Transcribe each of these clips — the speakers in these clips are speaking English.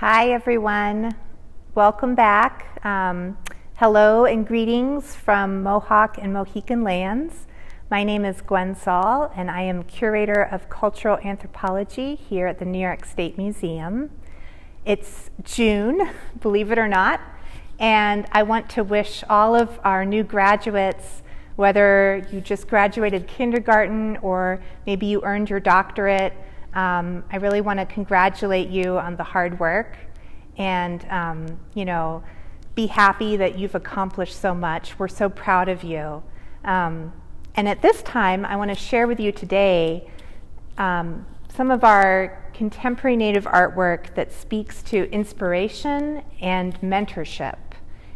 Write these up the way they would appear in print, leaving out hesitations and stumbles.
Hi everyone, welcome back. Hello and greetings from Mohawk and Mohican lands. My name is Gwen Saul and I am Curator of Cultural Anthropology here at the New York State Museum. It's June, believe it or not, and I want to wish all of our new graduates, whether you just graduated kindergarten or maybe you earned your doctorate, I really want to congratulate you on the hard work and, be happy that you've accomplished so much. We're so proud of you. And at this time, I want to share with you today some of our contemporary Native artwork that speaks to inspiration and mentorship.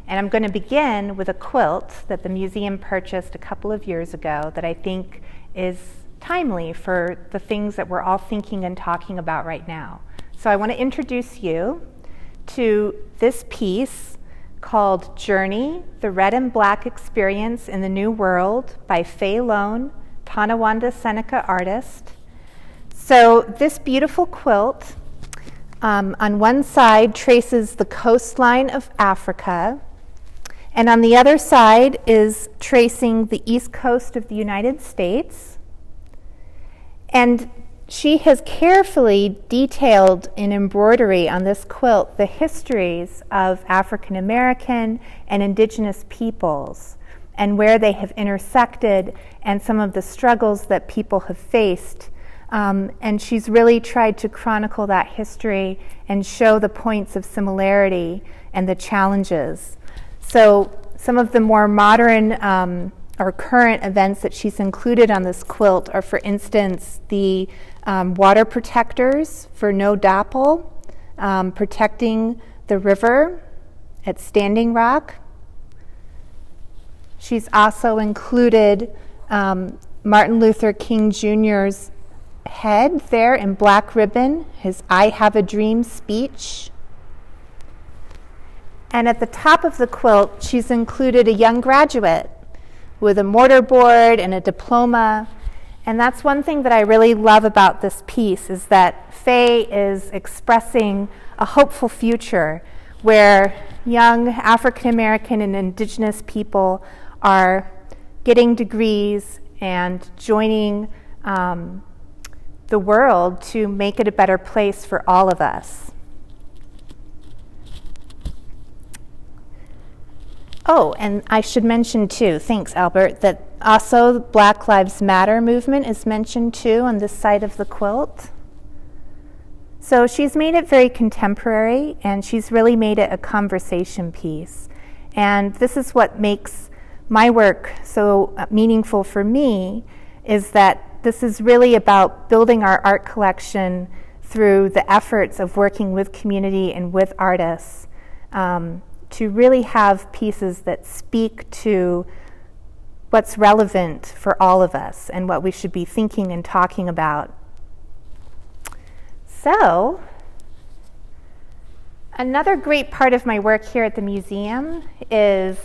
And I'm going to begin with a quilt that the museum purchased a couple of years ago that I think is timely for the things that we're all thinking and talking about right now. So I want to introduce you to this piece called Journey, the Red and Black Experience in the New World by Faye Lone, Tonawanda Seneca artist. So this beautiful quilt on one side traces the coastline of Africa, and on the other side is tracing the east coast of the United States. And she has carefully detailed in embroidery on this quilt the histories of African American and indigenous peoples and where they have intersected and some of the struggles that people have faced. And she's really tried to chronicle that history and show the points of similarity and the challenges. So some of the more modern or current events that she's included on this quilt are, for instance, the water protectors for No Dapple, protecting the river at Standing Rock. She's also included Martin Luther King Jr.'s head there in black ribbon, his I Have a Dream speech. And at the top of the quilt, she's included a young graduate with a mortarboard and a diploma. And that's one thing that I really love about this piece, is that Faye is expressing a hopeful future where young African American and indigenous people are getting degrees and joining the world to make it a better place for all of us. Oh, and I should mention too, thanks Albert, that also the Black Lives Matter movement is mentioned too on this side of the quilt. So she's made it very contemporary and she's really made it a conversation piece. And this is what makes my work so meaningful for me, is that this is really about building our art collection through the efforts of working with community and with artists, to really have pieces that speak to what's relevant for all of us and what we should be thinking and talking about. So, another great part of my work here at the museum is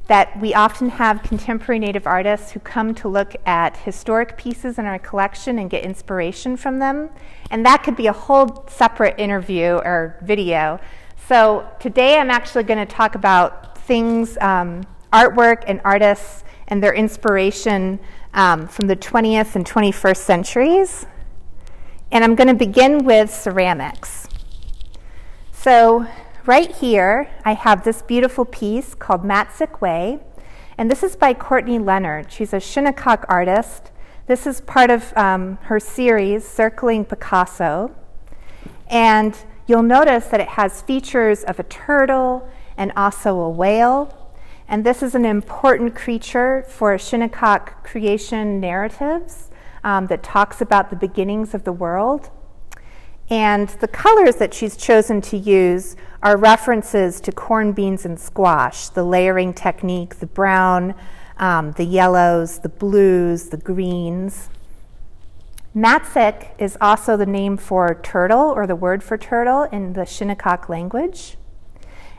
that we often have contemporary Native artists who come to look at historic pieces in our collection and get inspiration from them. And that could be a whole separate interview or video. So today I'm actually going to talk about things, artwork and artists and their inspiration from the 20th and 21st centuries. And I'm going to begin with ceramics. So right here I have this beautiful piece called Matzik Way, and this is by Courtney Leonard. She's a Shinnecock artist. This is part of her series, Circling Picasso. And you'll notice that it has features of a turtle and also a whale. And this is an important creature for Shinnecock creation narratives that talks about the beginnings of the world. And the colors that she's chosen to use are references to corn, beans, and squash, the layering technique, the brown, the yellows, the blues, the greens. Matzik is also the name for turtle, or the word for turtle in the Shinnecock language.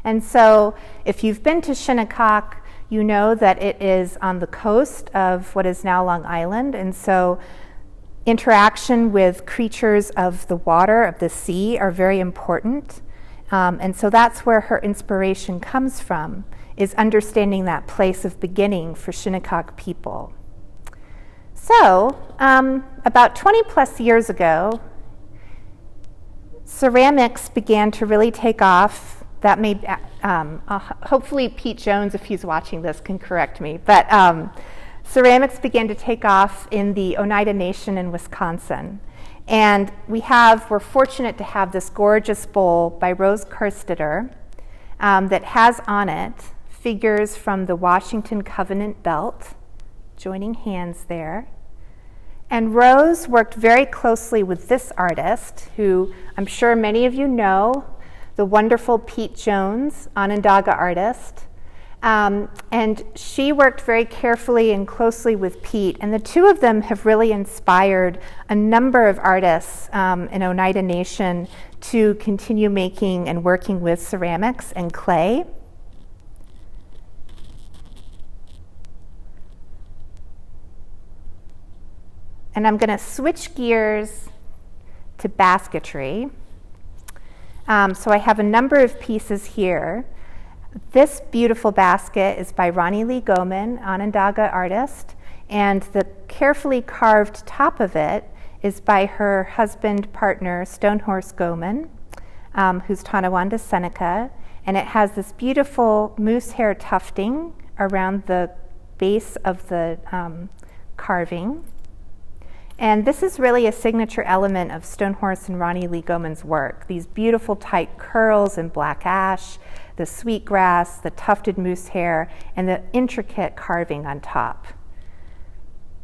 And so if you've been to Shinnecock, you know that it is on the coast of what is now Long Island. And so interaction with creatures of the water, of the sea, are very important. And so that's where her inspiration comes from, is understanding that place of beginning for Shinnecock people. So, about 20 plus years ago, ceramics began to really take off. That may, hopefully Pete Jones, if he's watching this, can correct me, but ceramics began to take off in the Oneida Nation in Wisconsin. And we're fortunate to have this gorgeous bowl by Rose Kerstetter that has on it figures from the Washington Covenant Belt, joining hands there. And Rose worked very closely with this artist, who I'm sure many of you know, the wonderful Pete Jones, Onondaga artist. And she worked very carefully and closely with Pete, and the two of them have really inspired a number of artists in Oneida Nation to continue making and working with ceramics and clay. And I'm going to switch gears to basketry. So I have a number of pieces here. This beautiful basket is by Ronnie Lee Goman, Onondaga artist, and the carefully carved top of it is by her husband partner, Stonehorse Goman, who's Tonawanda Seneca, and it has this beautiful moose hair tufting around the base of the carving. And this is really a signature element of Stonehorse and Ronnie Lee Goman's work. These beautiful tight curls in black ash, the sweetgrass, the tufted moose hair, and the intricate carving on top.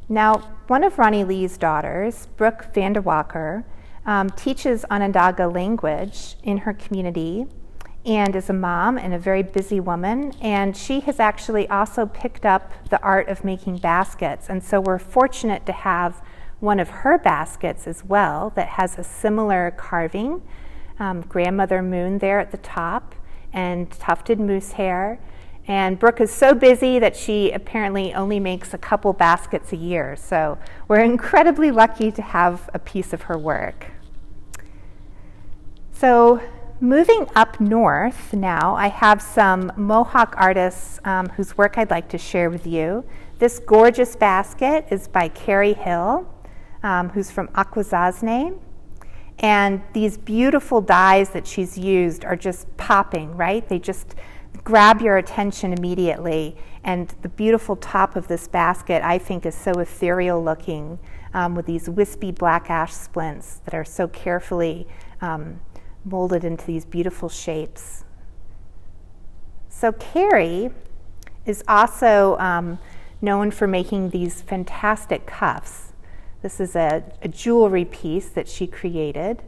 Now, one of Ronnie Lee's daughters, Brooke Vanderwalker, teaches Onondaga language in her community and is a mom and a very busy woman, and she has actually also picked up the art of making baskets, and so we're fortunate to have one of her baskets as well that has a similar carving, grandmother moon there at the top, and tufted moose hair. And Brooke is so busy that she apparently only makes a couple baskets a year, so we're incredibly lucky to have a piece of her work. So moving up north now, I have some Mohawk artists whose work I'd like to share with you. This gorgeous basket is by Kari Hill, who's from Akwesasne. And these beautiful dyes that she's used are just popping, right? They just grab your attention immediately. And the beautiful top of this basket, I think, is so ethereal looking with these wispy black ash splints that are so carefully molded into these beautiful shapes. So Kari is also known for making these fantastic cuffs. This is a jewelry piece that she created.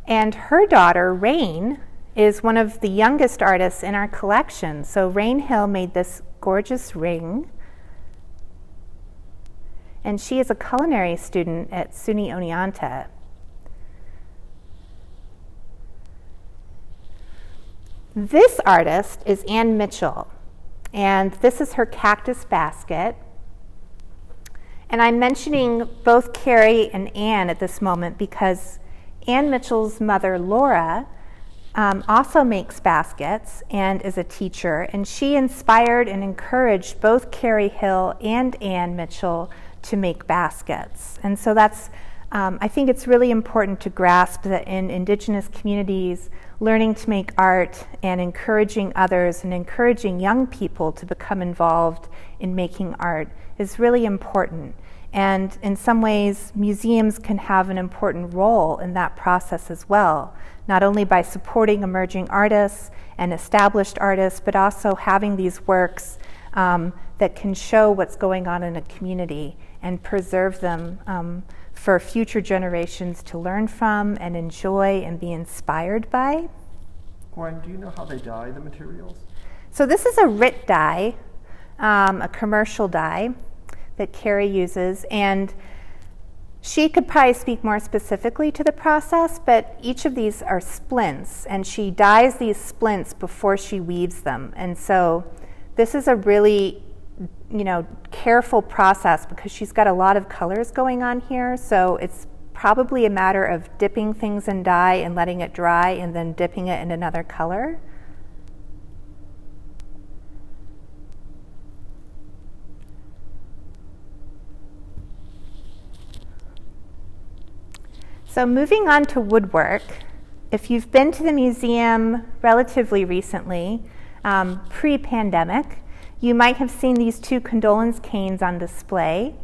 And her daughter, Rain, is one of the youngest artists in our collection. So Rain Hill made this gorgeous ring. And she is a culinary student at SUNY Oneonta. This artist is Ann Mitchell, and this is her cactus basket. And I'm mentioning both Kari and Ann at this moment because Ann Mitchell's mother, Laura, also makes baskets and is a teacher, and she inspired and encouraged both Kari Hill and Ann Mitchell to make baskets. And so that's, I think it's really important to grasp that in Indigenous communities, learning to make art and encouraging others and encouraging young people to become involved in making art is really important. And in some ways, museums can have an important role in that process as well, not only by supporting emerging artists and established artists, but also having these works that can show what's going on in a community and preserve them for future generations to learn from and enjoy and be inspired by. Gwen, do you know how they dye the materials? So this is a RIT dye, a commercial dye that Kari uses, and she could probably speak more specifically to the process, but each of these are splints, and she dyes these splints before she weaves them. And so this is a really, careful process because she's got a lot of colors going on here, so it's probably a matter of dipping things in dye and letting it dry and then dipping it in another color. So moving on to woodwork, if you've been to the museum relatively recently, pre-pandemic, you might have seen these two condolence canes on display.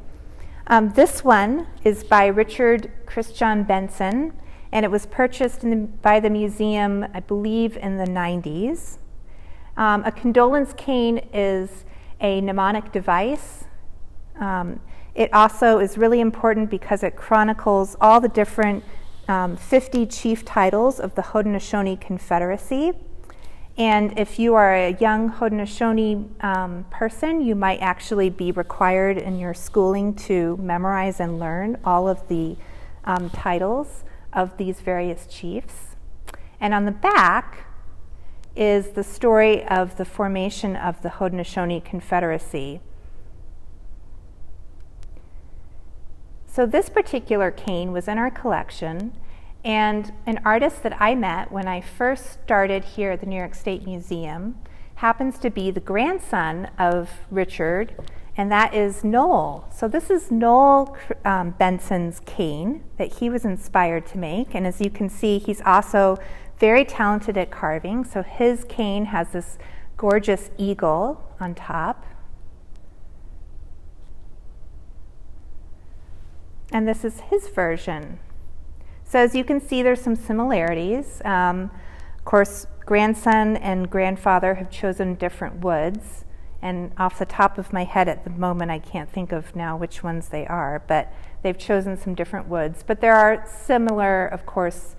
This one is by Richard Christian Benson, and it was purchased by the museum, I believe, in the 90s. A condolence cane is a mnemonic device. It also is really important because it chronicles all the different 50 chief titles of the Haudenosaunee Confederacy. And if you are a young Haudenosaunee person, you might actually be required in your schooling to memorize and learn all of the titles of these various chiefs. And on the back is the story of the formation of the Haudenosaunee Confederacy. So this particular cane was in our collection, and an artist that I met when I first started here at the New York State Museum happens to be the grandson of Richard, and that is Noel. So this is Noel Benson's cane that he was inspired to make, and as you can see, he's also very talented at carving. So his cane has this gorgeous eagle on top. And this is his version. So as you can see, there's some similarities. Of course, grandson and grandfather have chosen different woods. And off the top of my head at the moment, I can't think of now which ones they are, but they've chosen some different woods. But there are similar, of course,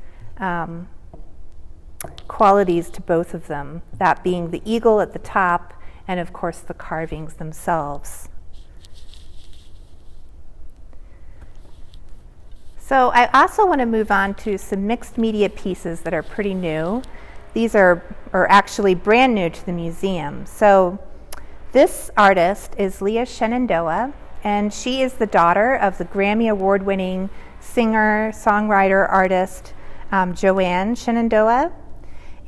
qualities to both of them, that being the eagle at the top and, of course, the carvings themselves. So I also want to move on to some mixed media pieces that are pretty new. These are actually brand new to the museum. So this artist is Leah Shenandoah, and she is the daughter of the Grammy Award-winning singer, songwriter, artist Joanne Shenandoah.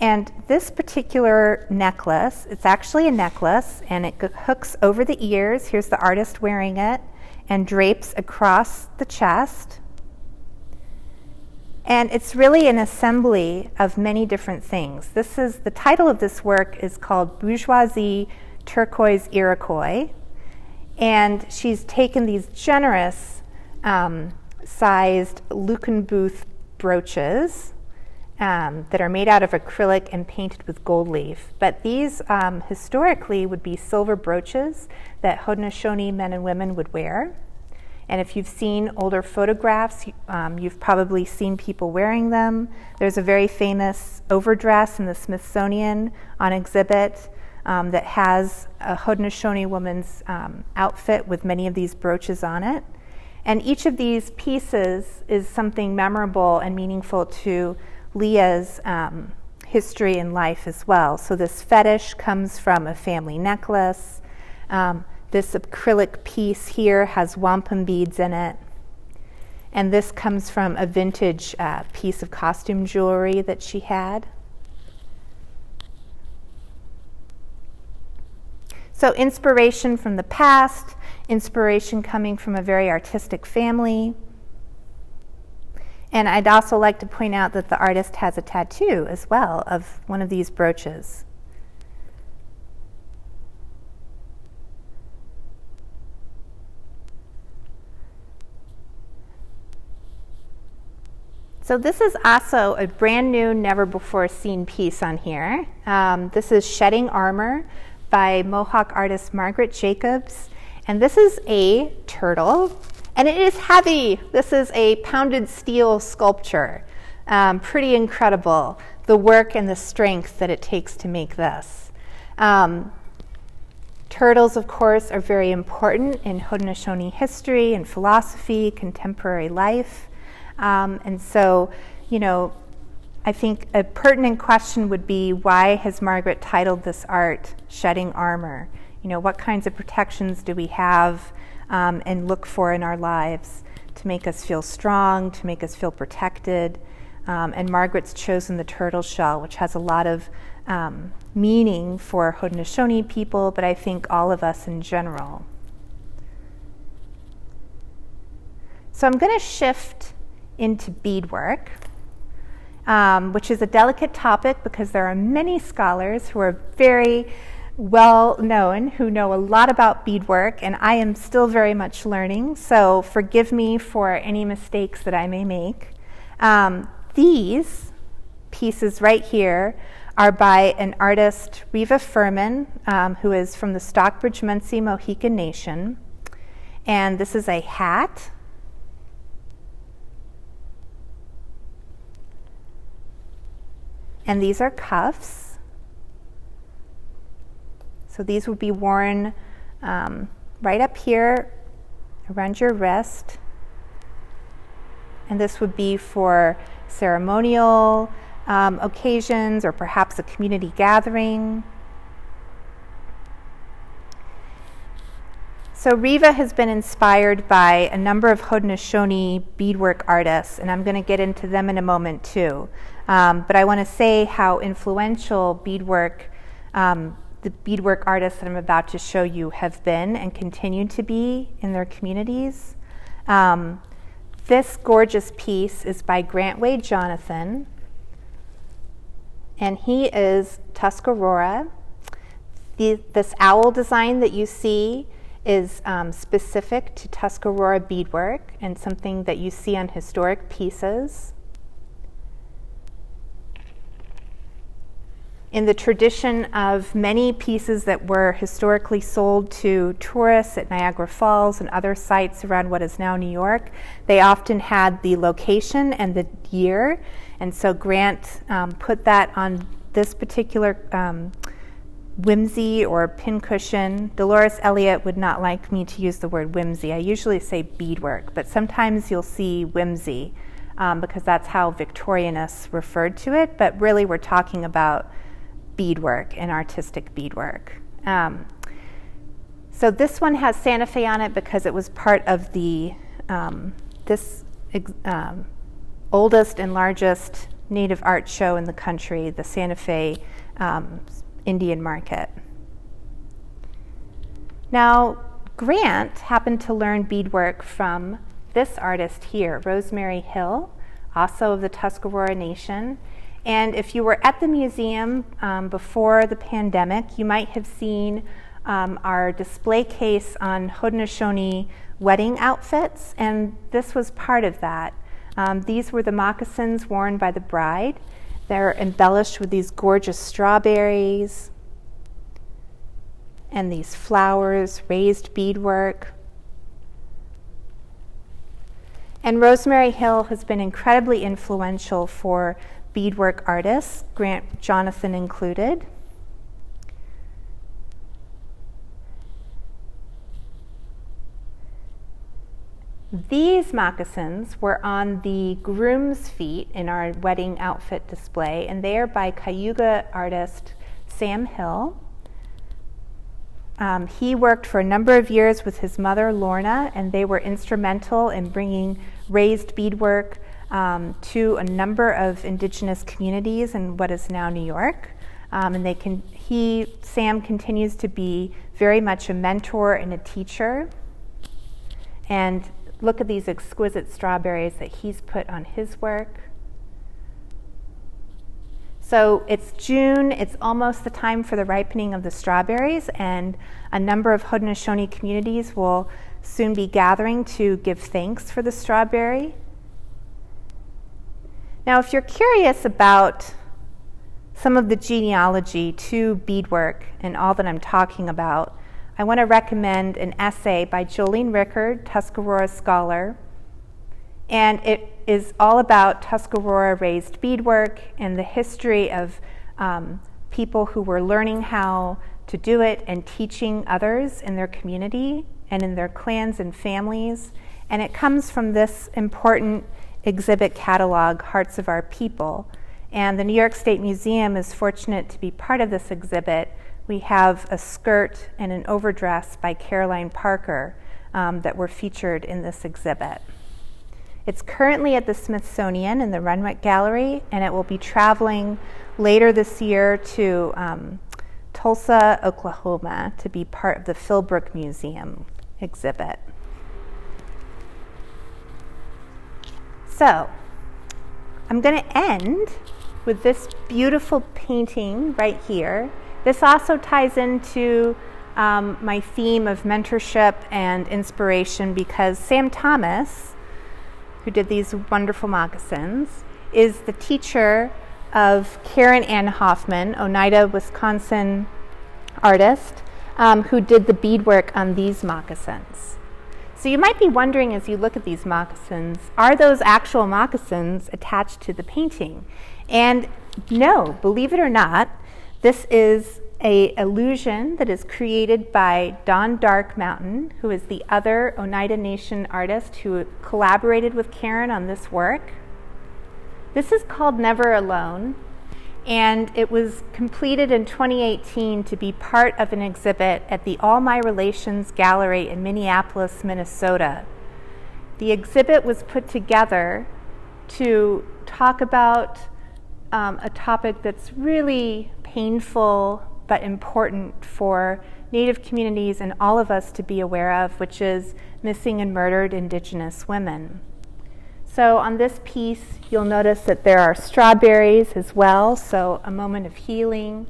And this particular necklace, it's actually a necklace, and it hooks over the ears. Here's the artist wearing it, and drapes across the chest. And it's really an assembly of many different things. The title of this work is called Bourgeoisie Turquoise Iroquois. And she's taken these generous sized Lucan Booth brooches that are made out of acrylic and painted with gold leaf. But these historically would be silver brooches that Haudenosaunee men and women would wear. And if you've seen older photographs, you've probably seen people wearing them. There's a very famous overdress in the Smithsonian on exhibit that has a Haudenosaunee woman's outfit with many of these brooches on it. And each of these pieces is something memorable and meaningful to Leah's history and life as well. So this fetish comes from a family necklace. This acrylic piece here has wampum beads in it. And this comes from a vintage piece of costume jewelry that she had. So inspiration from the past, inspiration coming from a very artistic family. And I'd also like to point out that the artist has a tattoo as well of one of these brooches. So this is also a brand new, never before seen piece on here. This is Shedding Armor by Mohawk artist Margaret Jacobs. And this is a turtle, and it is heavy. This is a pounded steel sculpture. Pretty incredible, the work and the strength that it takes to make this. Turtles, of course, are very important in Haudenosaunee history and philosophy, contemporary life. And so, I think a pertinent question would be, why has Margaret titled this art Shedding Armor? What kinds of protections do we have and look for in our lives to make us feel strong, to make us feel protected. And Margaret's chosen the turtle shell, which has a lot of meaning for Haudenosaunee people, but I think all of us in general. So I'm going to shift into beadwork, which is a delicate topic because there are many scholars who are very well known, who know a lot about beadwork, and I am still very much learning, so forgive me for any mistakes that I may make. These pieces right here are by an artist, Reva Fuhrman, who is from the Stockbridge-Munsee Mohican Nation, and this is a hat. And these are cuffs. So these would be worn right up here around your wrist. And this would be for ceremonial occasions or perhaps a community gathering. So Reva has been inspired by a number of Haudenosaunee beadwork artists, and I'm going to get into them in a moment too. But I want to say how influential beadwork, the beadwork artists that I'm about to show you have been and continue to be in their communities. This gorgeous piece is by Grantway Jonathan, and he is Tuscarora. This owl design that you see is specific to Tuscarora beadwork and something that you see on historic pieces. In the tradition of many pieces that were historically sold to tourists at Niagara Falls and other sites around what is now New York, they often had the location and the year, and so Grant put that on this particular whimsy or pincushion. Dolores Elliott would not like me to use the word whimsy. I usually say beadwork, but sometimes you'll see whimsy because that's how Victorianists referred to it, but really we're talking about beadwork and artistic beadwork. So this one has Santa Fe on it because it was part of the oldest and largest native art show in the country, the Santa Fe Indian Market. Now, Grant happened to learn beadwork from this artist here, Rosemary Hill, also of the Tuscarora Nation. And if you were at the museum before the pandemic, you might have seen our display case on Haudenosaunee wedding outfits, and this was part of that. These were the moccasins worn by the bride. They're embellished with these gorgeous strawberries and these flowers, raised beadwork. And Rosemary Hill has been incredibly influential for beadwork artists, Grant Jonathan included. These moccasins were on the groom's feet in our wedding outfit display, and they are by Cayuga artist Sam Hill. He worked for a number of years with his mother, Lorna, and they were instrumental in bringing raised beadwork to a number of indigenous communities in what is now New York. And Sam continues to be very much a mentor and a teacher. And look at these exquisite strawberries that he's put on his work. So it's June, it's almost the time for the ripening of the strawberries, and a number of Haudenosaunee communities will soon be gathering to give thanks for the strawberry. Now, if you're curious about some of the genealogy to beadwork and all that I'm talking about, I want to recommend an essay by Jolene Rickard, Tuscarora scholar, and it is all about Tuscarora raised beadwork and the history of people who were learning how to do it and teaching others in their community and in their clans and families. And it comes from this important exhibit catalog, Hearts of Our People. And the New York State Museum is fortunate to be part of this exhibit. We have a skirt and an overdress by Caroline Parker that were featured in this exhibit. It's currently at the Smithsonian in the Renwick Gallery, and it will be traveling later this year to Tulsa, Oklahoma, to be part of the Philbrook Museum exhibit. So, I'm going to end with this beautiful painting right here. This also ties into my theme of mentorship and inspiration, because Sam Thomas, who did these wonderful moccasins, is the teacher of Karen Ann Hoffman, Oneida, Wisconsin artist, who did the beadwork on these moccasins. So you might be wondering, as you look at these moccasins, are those actual moccasins attached to the painting? And no, believe it or not, this is an illusion that is created by Dawn Dark Mountain, who is the other Oneida Nation artist who collaborated with Karen on this work. This is called Never Alone, and it was completed in 2018 to be part of an exhibit at the All My Relations Gallery in Minneapolis, Minnesota. The exhibit was put together to talk about a topic that's really painful but important for Native communities and all of us to be aware of, which is missing and murdered Indigenous women. So on this piece, you'll notice that there are strawberries as well, so a moment of healing.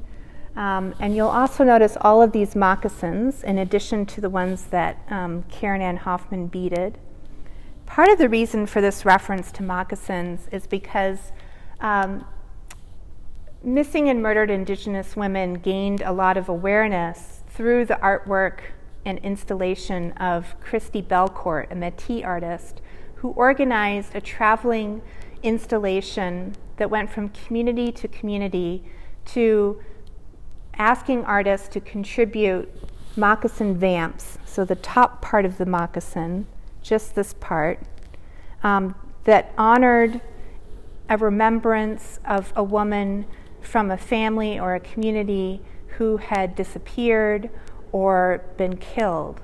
And you'll also notice all of these moccasins, in addition to the ones that Karen Ann Hoffman beaded. Part of the reason for this reference to moccasins is because missing and murdered Indigenous women gained a lot of awareness through the artwork and installation of Christy Belcourt, a Métis artist, who organized a traveling installation that went from community to community to asking artists to contribute moccasin vamps, so the top part of the moccasin, just this part, that honored a remembrance of a woman from a family or a community who had disappeared or been killed.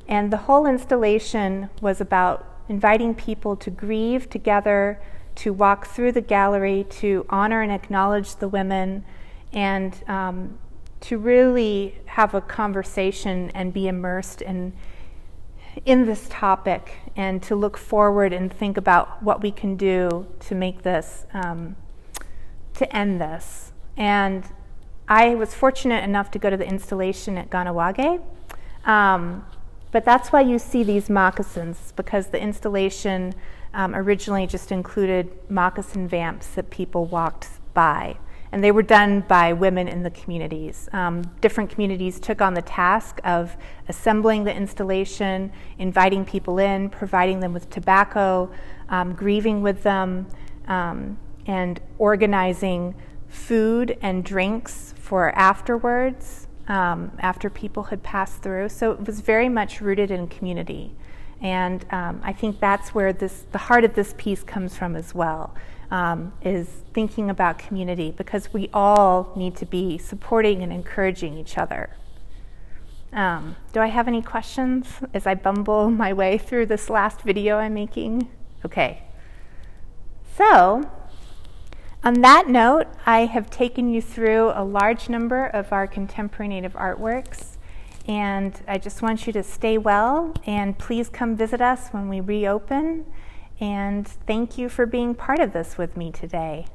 And the whole installation was about inviting people to grieve together, to walk through the gallery, to honor and acknowledge the women, and to really have a conversation and be immersed in this topic, and to look forward and think about what we can do to make this, to end this. And I was fortunate enough to go to the installation at Ganawage. But that's why you see these moccasins, because the installation originally just included moccasin vamps that people walked by. And they were done by women in the communities. Different communities took on the task of assembling the installation, inviting people in, providing them with tobacco, grieving with them, and organizing food and drinks for afterwards. After people had passed through. So it was very much rooted in community. And I think that's where the heart of this piece comes from as well, is thinking about community, because we all need to be supporting and encouraging each other. Do I have any questions as I bumble my way through this last video I'm making? Okay. So, on that note, I have taken you through a large number of our contemporary Native artworks, and I just want you to stay well, and please come visit us when we reopen, and thank you for being part of this with me today.